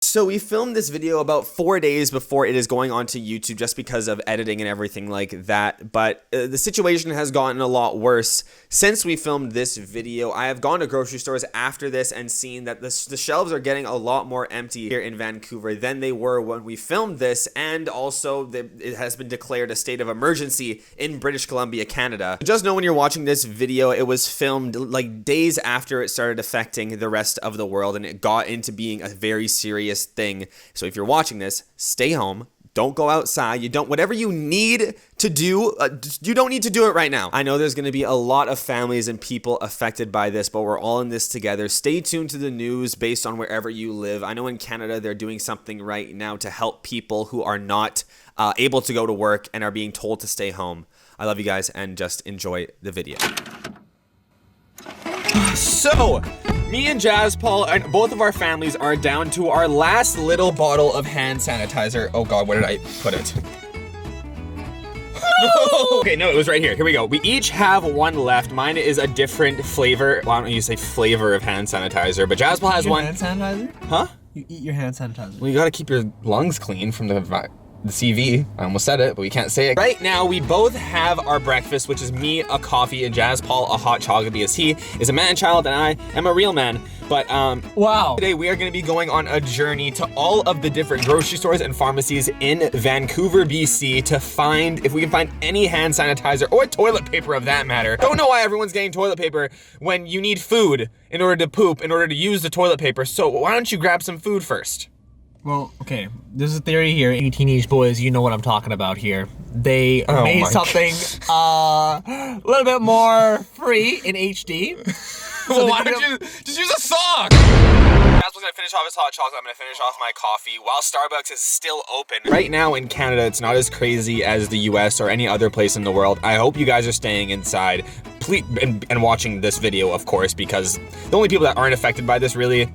So we filmed this video about 4 days before it is going onto YouTube just because of editing and everything like that. But the situation has gotten a lot worse since we filmed this video. I have gone to grocery stores after this and seen that the shelves are getting a lot more empty here in Vancouver than they were when we filmed this. And also it has been declared a state of emergency in British Columbia, Canada. Just know when you're watching this video, it was filmed like days after it started affecting the rest of the world and it got into being a very serious thing. So if you're watching this, stay home. Don't go outside. Whatever you need to do, you don't need to do it right now. I know there's going to be a lot of families and people affected by this, but we're all in this together. Stay tuned to the news based on wherever you live. I know in Canada, they're doing something right now to help people who are not able to go to work and are being told to stay home. I love you guys and just enjoy the video. So, me and Jazz Paul and both of our families are down to our last little bottle of hand sanitizer. Oh God, where did I put it? Okay, no, it was right here. Here we go. We each have one left. Mine is a different flavor. Well, I don't use say flavor of hand sanitizer, but Jazz Paul has one. Hand sanitizer? Huh? You eat your hand sanitizer. Well, you gotta keep your lungs clean from the CV. I almost said it, but we can't say it. Right now, we both have our breakfast, which is me, a coffee, and Jazz Paul, a hot chocolate, because he is a man-child and I am a real man. But, wow. Today we are gonna be going on a journey to all of the different grocery stores and pharmacies in Vancouver, BC to find, if we can find any hand sanitizer or toilet paper of that matter. Don't know why everyone's getting toilet paper when you need food in order to poop, in order to use the toilet paper. So why don't you grab some food first? Well, okay, there's a theory here. You teenage boys, you know what I'm talking about here. They made something a little bit more free in HD. So why don't you just use a sock? Jazz was gonna finish off his hot chocolate. I'm gonna finish off my coffee while Starbucks is still open. Right now in Canada, it's not as crazy as the US or any other place in the world. I hope you guys are staying inside. Please, and watching this video, of course, because the only people that aren't affected by this really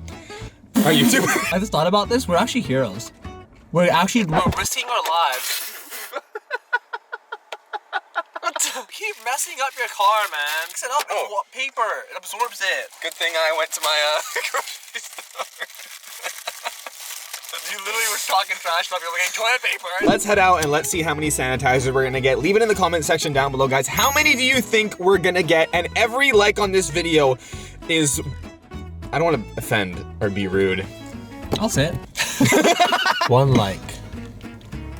are YouTubers. I just thought about this. We're actually heroes. We're risking our lives. Keep messing up your car, man. Mix it up with paper. It absorbs it. Good thing I went to my grocery store. You literally were talking trash about people getting toilet paper. Let's head out and let's see how many sanitizers we're gonna get. Leave it in the comment section down below, guys. How many do you think we're gonna get? And every like on this video is... I don't want to offend or be rude. I'll say it. 1 like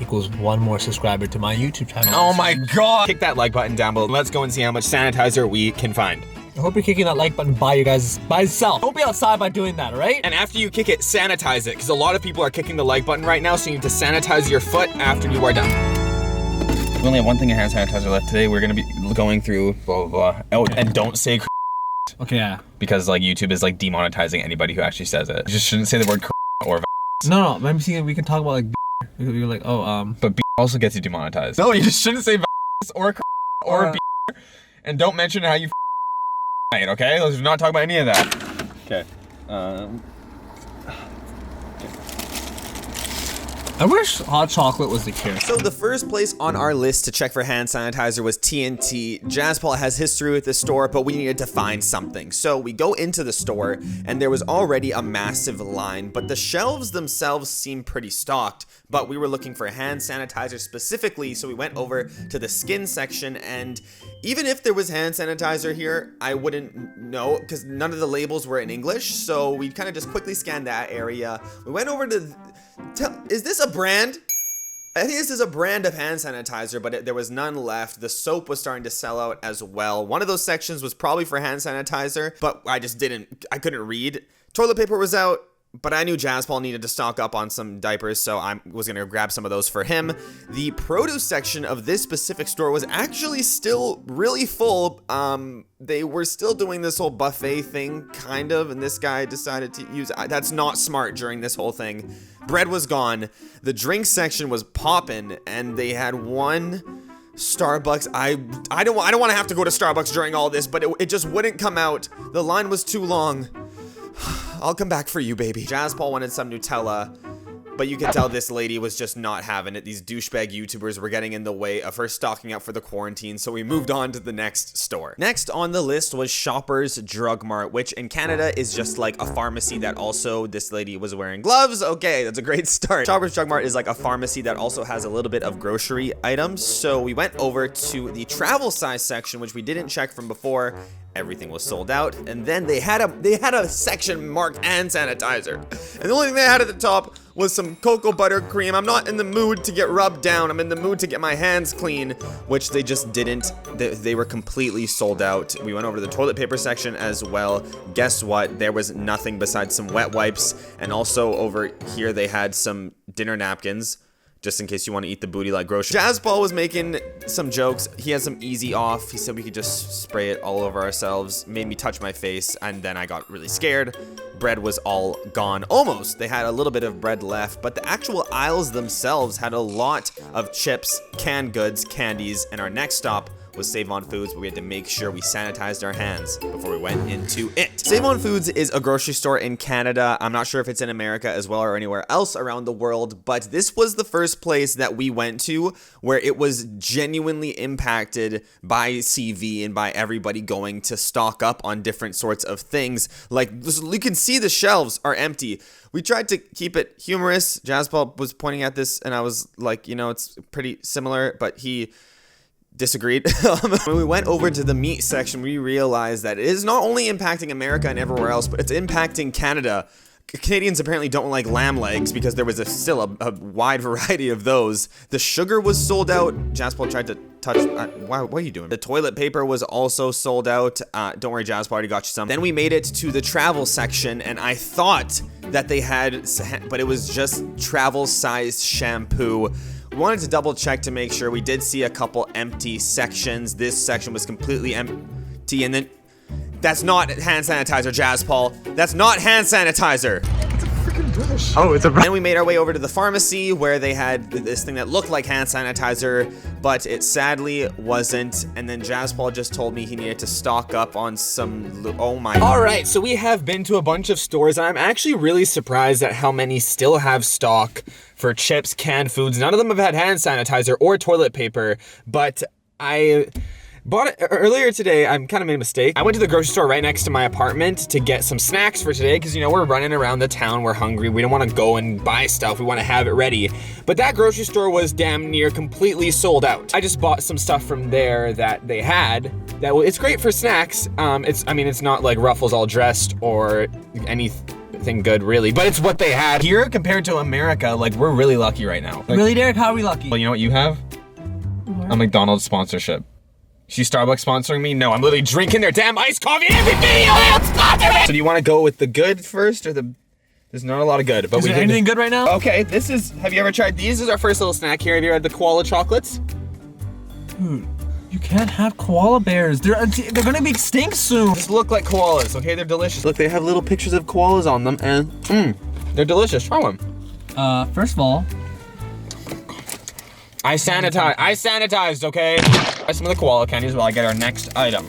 equals 1 more subscriber to my YouTube channel. Oh my God. Click that like button down below. Let's go and see how much sanitizer we can find. I hope you're kicking that like button by yourself. Don't be outside by doing that, alright? And after you kick it, sanitize it. Because a lot of people are kicking the like button right now, so you need to sanitize your foot after you are done. We only have one thing of hand sanitizer left today. We're going to be going through blah, blah, blah. Oh, and don't say okay, yeah. Because like YouTube is like demonetizing anybody who actually says it. You just shouldn't say the word or No, I'm seeing we can talk about like you're like, but also gets you demonetized. No, you just shouldn't say or and don't mention how you okay? Let's not talk about any of that. Okay. I wish hot chocolate was the cure. So the first place on our list to check for hand sanitizer was T&T. Jazz Paul has history with the store, but we needed to find something. So we go into the store and there was already a massive line, but the shelves themselves seemed pretty stocked, but we were looking for hand sanitizer specifically, so we went over to the skin section, and even if there was hand sanitizer here, I wouldn't know because none of the labels were in English, so we kind of just quickly scanned that area. We went over to... Is this a brand? I think this is a brand of hand sanitizer, but there was none left. The soap was starting to sell out as well. One of those sections was probably for hand sanitizer, but I couldn't read. Toilet paper was out, but I knew Jazz Paul needed to stock up on some diapers, so I was gonna grab some of those for him. The produce section of this specific store was actually still really full. They were still doing this whole buffet thing, kind of, and this guy decided to use, that's not smart during this whole thing. Bread was gone, the drink section was popping, and they had one Starbucks. I don't want to have to go to Starbucks during all this, but it just wouldn't come out. The line was too long. I'll come back for you, baby. Jazz Paul wanted some Nutella. But you could tell this lady was just not having it. These douchebag YouTubers were getting in the way of her stocking up for the quarantine, so we moved on to the next store. Next on the list was Shoppers Drug Mart, which in Canada is just like a pharmacy that also, this lady was wearing gloves. Okay, that's a great start. Shoppers Drug Mart is like a pharmacy that also has a little bit of grocery items. So we went over to the travel size section, which we didn't check from before. Everything was sold out, and then they had a section marked hand sanitizer, and the only thing they had at the top was some cocoa butter cream. I'm not in the mood to get rubbed down. I'm in the mood to get my hands clean, which they just didn't. They were completely sold out. We went over to the toilet paper section as well. Guess what? There was nothing besides some wet wipes, and also over here they had some dinner napkins, just in case you want to eat the booty like groceries. Jazz Paul was making some jokes. He had some easy off. He said we could just spray it all over ourselves. Made me touch my face, and then I got really scared. Bread was all gone. Almost. They had a little bit of bread left, but the actual aisles themselves had a lot of chips, canned goods, candies, and our next stop was Save On Foods, but we had to make sure we sanitized our hands before we went into it. Save On Foods is a grocery store in Canada. I'm not sure if it's in America as well or anywhere else around the world, but this was the first place that we went to where it was genuinely impacted by CV and by everybody going to stock up on different sorts of things. Like, you can see the shelves are empty. We tried to keep it humorous. Jaspal was pointing at this and I was like, you know, it's pretty similar, but he disagreed. When we went over to the meat section, we realized that it is not only impacting America and everywhere else, but it's impacting Canada. Canadians apparently don't like lamb legs because there was still a wide variety of those. The sugar was sold out. Jaspal tried to touch. What are you doing? The toilet paper was also sold out. Don't worry, Jaspal already got you some. Then we made it to the travel section, and I thought that they had, but it was just travel-sized shampoo. We wanted to double check to make sure. We did see a couple empty sections. This section was completely empty, and then that's not hand sanitizer, Jaspal. That's not hand sanitizer. It's a freaking brush. Oh, it's a brush. Then we made our way over to the pharmacy where they had this thing that looked like hand sanitizer, but it sadly wasn't. And then Jaspal just told me he needed to stock up on some, oh my. All right, so we have been to a bunch of stores, and I'm actually really surprised at how many still have stock for chips, canned foods. None of them have had hand sanitizer or toilet paper, but I bought it earlier today. I kind of made a mistake. I went to the grocery store right next to my apartment to get some snacks for today because, you know, we're running around the town, we're hungry, we don't want to go and buy stuff, we want to have it ready. But that grocery store was damn near completely sold out. I just bought some stuff from there that they had. It's great for snacks. It's not like Ruffles all dressed or anything good really, but it's what they had here compared to America. Like, we're really lucky right now. Like, really, Derek? How are we lucky? well, you know what you have? What? A McDonald's sponsorship. Is Starbucks sponsoring me? No, I'm literally drinking their damn iced coffee every video. So do you want to go with the good first or the? There's not a lot of good, but Is there anything good right now? Okay, this is. Have you ever tried these? This is our first little snack here. Have you had the koala chocolates? Dude, you can't have koala bears. They're gonna be extinct soon. Just look like koalas, okay? They're delicious. Look, they have little pictures of koalas on them, and they're delicious. Try one. First of all, I sanitized, okay? Try some of the koala candies while I get our next item.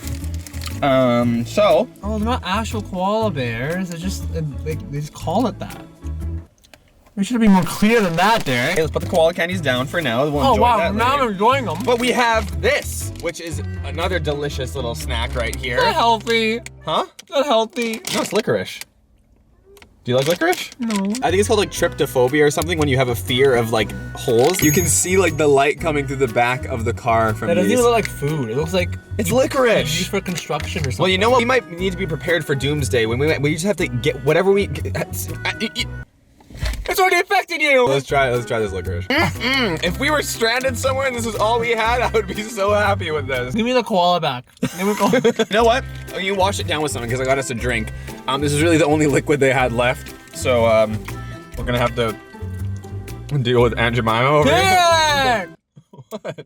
So. oh, they're not actual koala bears. They're just they just call it that. We should have been more clear than that, Derek. Okay, let's put the koala candies down for now. We'll enjoy wow, that now later. I'm enjoying them. But we have this, which is another delicious little snack right here. Not healthy. Huh? Not healthy. No, it's licorice. Do you like licorice? No. I think it's called like tryptophobia or something when you have a fear of like holes. You can see like the light coming through the back of the car from That doesn't these. even look like food. It looks like It's used licorice. for construction or something. Well, you know what? We might need to be prepared for doomsday. When we just have to get whatever we. It's already affected you. Let's try this licorice. If we were stranded somewhere and this was all we had, I would be so happy with this. Give me the koala back. Give me the You know what? Oh, you wash it down with something because I got us a drink. This is really the only liquid they had left. So, we're gonna have to deal with Aunt Jemima over here. Derek! What?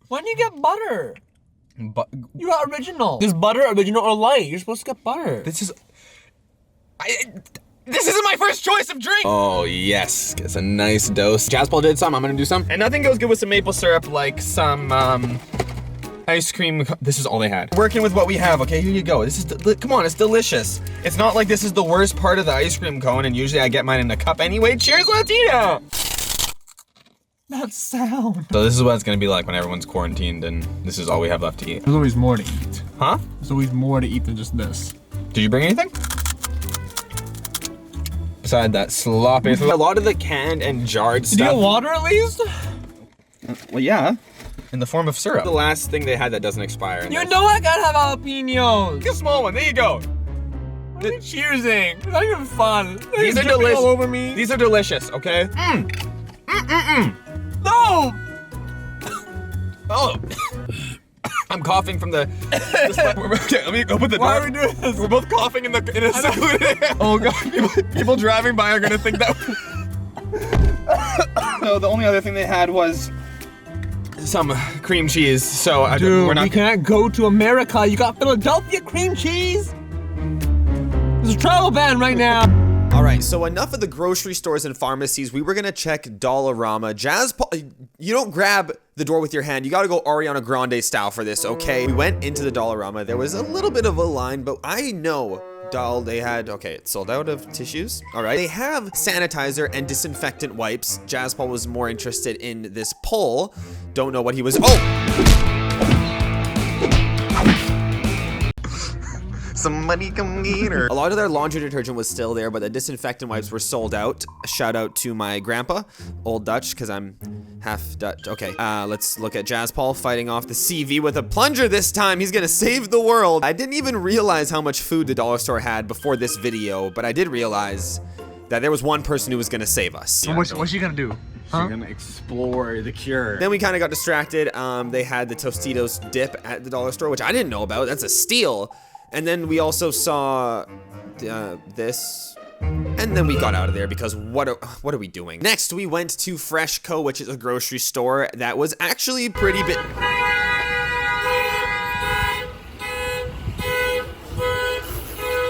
When do you get butter? But You got original. There's butter, original, or light. You're supposed to get butter. this is. This isn't my first choice of drink! Oh, yes. It's a nice dose. Jaspal did some, I'm gonna do some. And nothing goes good with some maple syrup like some, Ice cream, this is all they had. Working with what we have, okay, here you go. This is, come on, it's delicious. It's not like this is the worst part of the ice cream cone, and usually I get mine in a cup anyway. Cheers, Latina! That sound. So this is what it's gonna be like when everyone's quarantined and this is all we have left to eat. There's always more to eat. Huh? There's always more to eat than just this. Did you bring anything? Beside that sloppy, a lot of the canned and jarred stuff. Did you get water at least? Well, yeah. In the form of syrup. The last thing they had that doesn't expire. You know I gotta have jalapenos. Get a small one, there you go. What are you cheersing? It's not even fun. These are dripping delicious. all over me. These are delicious, okay? No! Oh. I'm coughing from the okay, let me open the door. Why are we doing this? We're both coughing in a secluded area. Oh god, people driving by are gonna think that. No, the only other thing they had was some cream cheese. So Dude, we're not. we can't go to America. You got Philadelphia cream cheese. There's a travel ban right now. All right, so enough of the grocery stores and pharmacies. We were gonna check Dollarama. You don't grab the door with your hand. You gotta go Ariana Grande style for this, okay? We went into the Dollarama. There was a little bit of a line, but I know they had, okay, it's sold out of tissues. All right, they have sanitizer and disinfectant wipes. Jazzpaul was more interested in this pole. Don't know what he was, Somebody come get her. A lot of their laundry detergent was still there, but the disinfectant wipes were sold out. Shout out to my grandpa, Old Dutch, because I'm half Dutch. Okay, let's look at Jazzpaul fighting off the CV with a plunger this time. He's gonna save the world. I didn't even realize how much food the dollar store had before this video, but I did realize that there was one person who was gonna save us. What's she gonna do? We're gonna explore the cure. Then we kind of got distracted. They had the Tostitos dip at the dollar store, which I didn't know about. That's a steal. And then we also saw this, and then we got out of there because what are we doing? Next, we went to Fresh Co, which is a grocery store that was actually pretty big.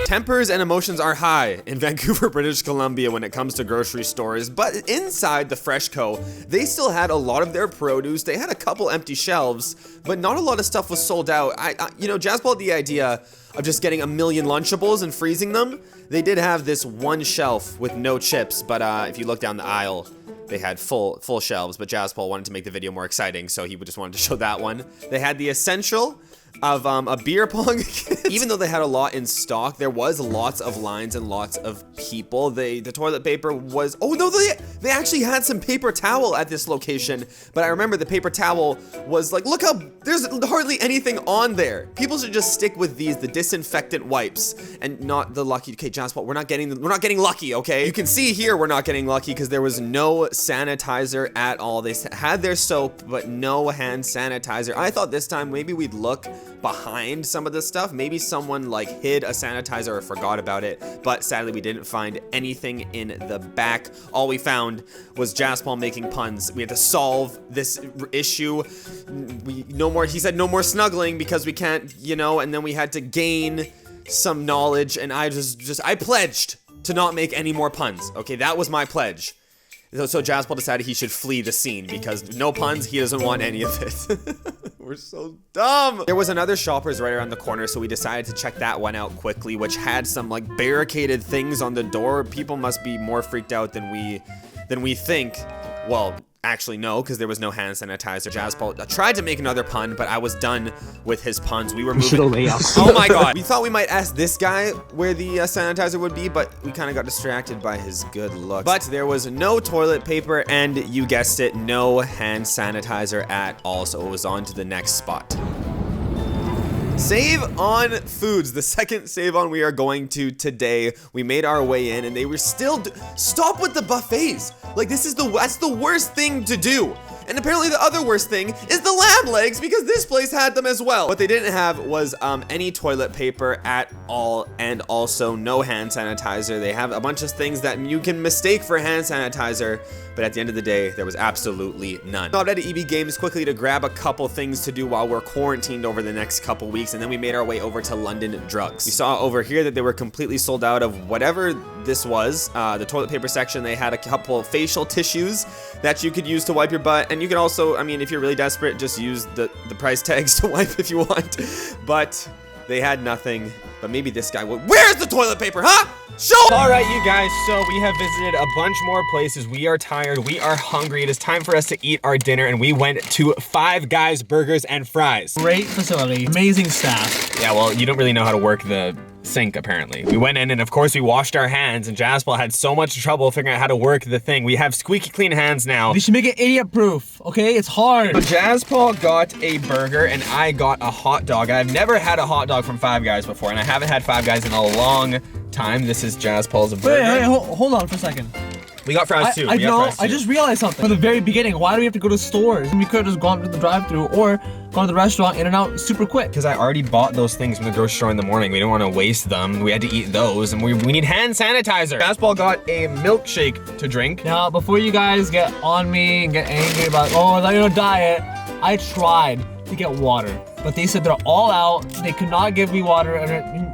Tempers and emotions are high in Vancouver, British Columbia when it comes to grocery stores, but inside the Fresh Co, they still had a lot of their produce. They had a couple empty shelves, but not a lot of stuff was sold out. You know, Jazzpaul had the idea of just getting a million Lunchables and freezing them. They did have this one shelf with no chips, but if you look down the aisle, they had full shelves, but Jazzpaul wanted to make the video more exciting, so he just wanted to show that one. They had the essential of a beer pong kit. Even though they had a lot in stock, there was lots of lines and lots of people. The toilet paper was, oh no, they actually had some paper towel at this location, but I remember the paper towel was like, look how there's hardly anything on there. People should just stick with these, the disinfectant wipes, and not the lucky. Okay, Jazzpaul, we're not getting lucky, okay? You can see here we're not getting lucky because there was no sanitizer at all. They had their soap, but no hand sanitizer. I thought this time maybe we'd look behind some of this stuff. Maybe someone like hid a sanitizer or forgot about it, but sadly we didn't find anything in the back. All we found was Jazzpaul making puns. We had to solve this issue. He said no more snuggling because we can't, you know, and then we had to gain some knowledge, and I pledged to not make any more puns. Okay, that was my pledge. So Jazzpaul decided he should flee the scene because no puns, he doesn't want any of it. We're so dumb. There was another Shoppers right around the corner, so we decided to check that one out quickly, which had some like barricaded things on the door. People must be more freaked out than we think. Well, actually no, because there was no hand sanitizer. Jazzpaul tried to make another pun, but I was done with his puns. We were moving. Oh my god. We thought we might ask this guy where the sanitizer would be, but we kind of got distracted by his good looks. But there was no toilet paper, and you guessed it, no hand sanitizer at all, so it was on to the next spot. Save on foods, the second save on we are going to today. We made our way in and they were still, stop with the buffets. Like that's the worst thing to do. And apparently the other worst thing is the lamb legs because this place had them as well. What they didn't have was any toilet paper at all, and also no hand sanitizer. They have a bunch of things that you can mistake for hand sanitizer, but at the end of the day, there was absolutely none. Stopped at EB Games quickly to grab a couple things to do while we're quarantined over the next couple weeks, and then we made our way over to London Drugs. We saw over here that they were completely sold out of whatever this was. The toilet paper section, they had a couple facial tissues that you could use to wipe your butt, And you can also, I mean, if you're really desperate, just use the price tags to wipe if you want. But they had nothing. But maybe this guy would. Where's the toilet paper, huh? Show! Alright, you guys, so we have visited a bunch more places. We are tired, we are hungry. It is time for us to eat our dinner, and we went to Five Guys Burgers and Fries. Great facility, amazing staff. Yeah, well, you don't really know how to work the sink, apparently. We went in, and of course, we washed our hands, and Jaspal had so much trouble figuring out how to work the thing. We have squeaky clean hands now. They should make it idiot-proof, okay? It's hard. So Jaspal got a burger, and I got a hot dog. And I've never had a hot dog from Five Guys before, and I haven't had Five Guys in a long time. This is Jaspal's burger. Wait, hold on for a second. We got fries too. I just realized something. From the very beginning, why do we have to go to stores? We could have just gone to the drive-thru or gone to the restaurant, in and out, super quick. Because I already bought those things from the grocery store in the morning. We didn't want to waste them. We had to eat those, and we need hand sanitizer. Jaspal got a milkshake to drink. Now, before you guys get on me and get angry about, oh, I'm on a diet, I tried to get water, but they said they're all out. They could not give me water, and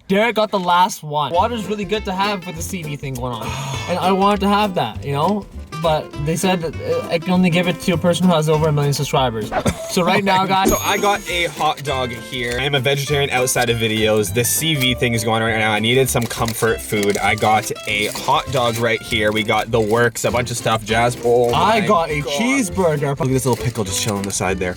Derek got the last one. Water's really good to have with the CV thing going on, and I wanted to have that, you know? But they said that I can only give it to a person who has over 1 million subscribers. So right now, guys. So I got a hot dog here. I am a vegetarian outside of videos. The CV thing is going on right now. I needed some comfort food. I got a hot dog right here. We got the works, a bunch of stuff. Jaspal. I got a cheeseburger. Look at this little pickle just chilling on the side there.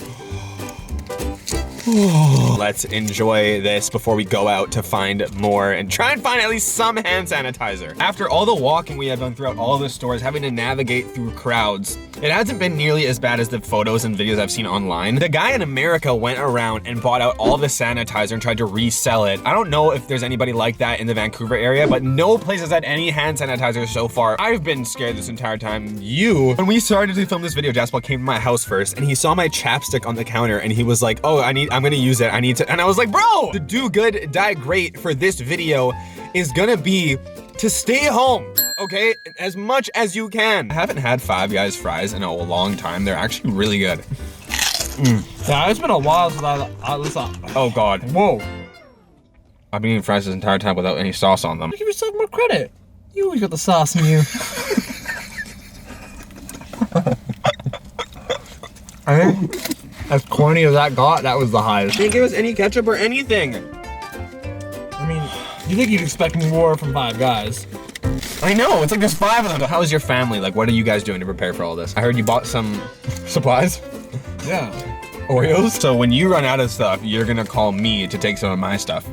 Let's enjoy this before we go out to find more and try and find at least some hand sanitizer. After all the walking we have done throughout all the stores, having to navigate through crowds, it hasn't been nearly as bad as the photos and videos I've seen online. The guy in America went around and bought out all the sanitizer and tried to resell it. I don't know if there's anybody like that in the Vancouver area, but no place has had any hand sanitizer so far. I've been scared this entire time. When we started to film this video, Jaspal came to my house first and he saw my chapstick on the counter and he was like, oh, I'm gonna use it. I need to, and I was like, bro, the do good, die great for this video is gonna be to stay home, okay? As much as you can. I haven't had Five Guys fries in a long time. They're actually really good. Yeah, it's been a while since Oh God. Whoa. I've been eating fries this entire time without any sauce on them. Give yourself more credit. You always got the sauce in you. I think, as corny as that got, that was the highest. They didn't give us any ketchup or anything. I mean, you think you'd expect more from Five Guys. I know, it's like there's 5 of them. So how is your family? Like, what are you guys doing to prepare for all this? I heard you bought some supplies. Yeah. Oreos? So when you run out of stuff, you're gonna call me to take some of my stuff.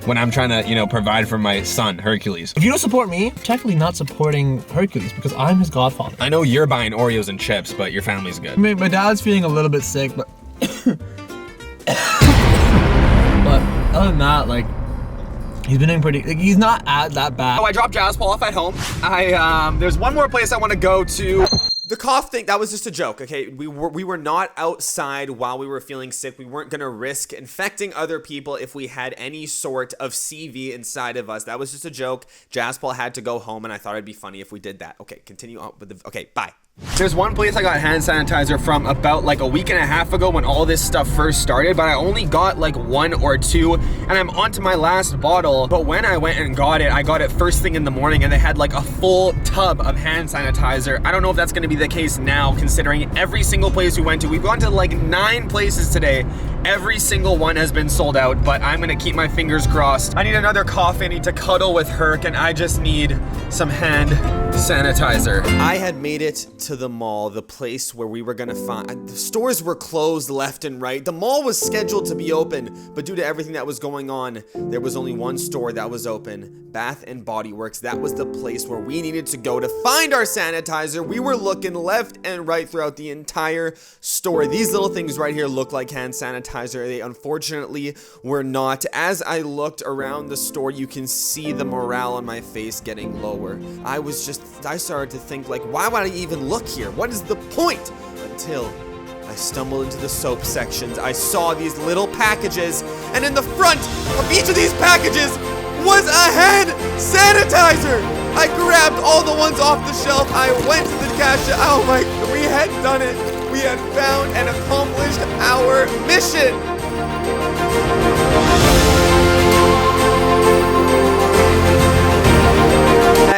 When I'm trying to, you know, provide for my son, Hercules. If you don't support me, technically not supporting Hercules because I'm his godfather. I know you're buying Oreos and chips, but your family's good. I mean, my dad's feeling a little bit sick, but but other than that, like, he's been doing pretty, like, he's not that bad. Oh, I dropped Jaspal off at home. There's one more place I want to go to. The cough thing, that was just a joke, okay? We were not outside while we were feeling sick. We weren't gonna risk infecting other people if we had any sort of CV inside of us. That was just a joke. Jaspal had to go home, and I thought it'd be funny if we did that. Okay, continue on with the, okay, bye. There's one place I got hand sanitizer from about like a week and a half ago when all this stuff first started, but I only got like 1 or 2, and I'm on to my last bottle. But when I went and got it, I got it first thing in the morning, and they had like a full tub of hand sanitizer. I don't know if that's gonna be the case now, considering every single place we went to. We've gone to like 9 places today. Every single one has been sold out, but I'm gonna keep my fingers crossed. I need another coffee, I need to cuddle with Herc, and I just need some hand sanitizer. I had made it to the mall, the place where we were gonna find, the stores were closed left and right. The mall was scheduled to be open, but due to everything that was going on, there was only one store that was open, Bath and Body Works. That was the place where we needed to go to find our sanitizer. We were looking left and right throughout the entire store. These little things right here look like hand sanitizer. They unfortunately were not. As I looked around the store, you can see the morale on my face getting lower. I started to think, like, why would I even look here? What is the point? Until I stumbled into the soap sections. I saw these little packages, and in the front of each of these packages was a hand sanitizer. I grabbed all the ones off the shelf. I went to the cashier. Oh my, we had done it. We had found and accomplished our mission.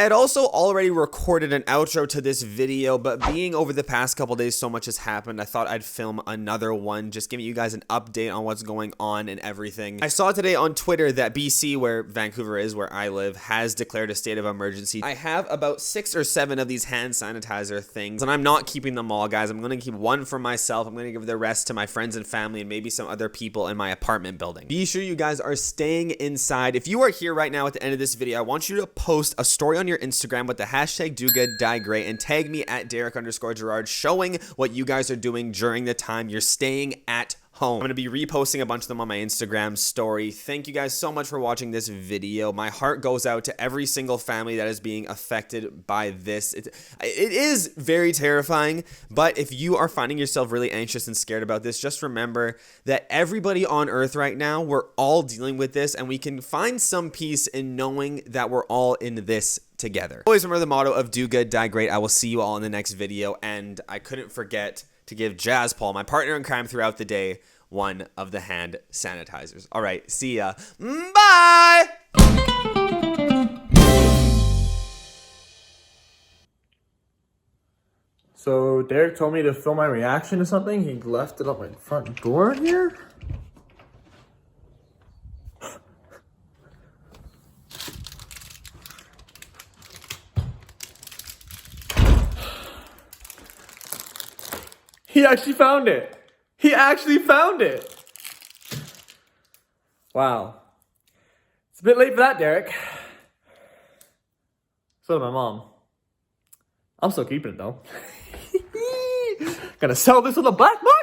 had also already recorded an outro to this video, but being over the past couple days so much has happened, I thought I'd film another one, just giving you guys an update on what's going on and everything. I saw today on Twitter that BC, where Vancouver is, where I live, has declared a state of emergency. I have about 6 or 7 of these hand sanitizer things, and I'm not keeping them all, guys. I'm going to keep one for myself. I'm going to give the rest to my friends and family and maybe some other people in my apartment building. Be sure you guys are staying inside. If you are here right now at the end of this video, I want you to post a story on your Instagram with the hashtag DoGoodDieGreat and tag me at Derek_Gerard, showing what you guys are doing during the time you're staying at home. I'm going to be reposting a bunch of them on my Instagram story. Thank you guys so much for watching this video. My heart goes out to every single family that is being affected by this. It is very terrifying, but if you are finding yourself really anxious and scared about this, just remember that everybody on earth right now, we're all dealing with this, and we can find some peace in knowing that we're all in this together. Always remember the motto of do good, die great. I will see you all in the next video, and I couldn't forget to give Jazz Paul, my partner in crime throughout the day, one of the hand sanitizers. All right, see ya. Bye! So Derek told me to film my reaction to something. He left it up my front door here. He actually found it. He actually found it. Wow. It's a bit late for that, Derek. So did my mom. I'm still keeping it though. Gonna sell this on the black market.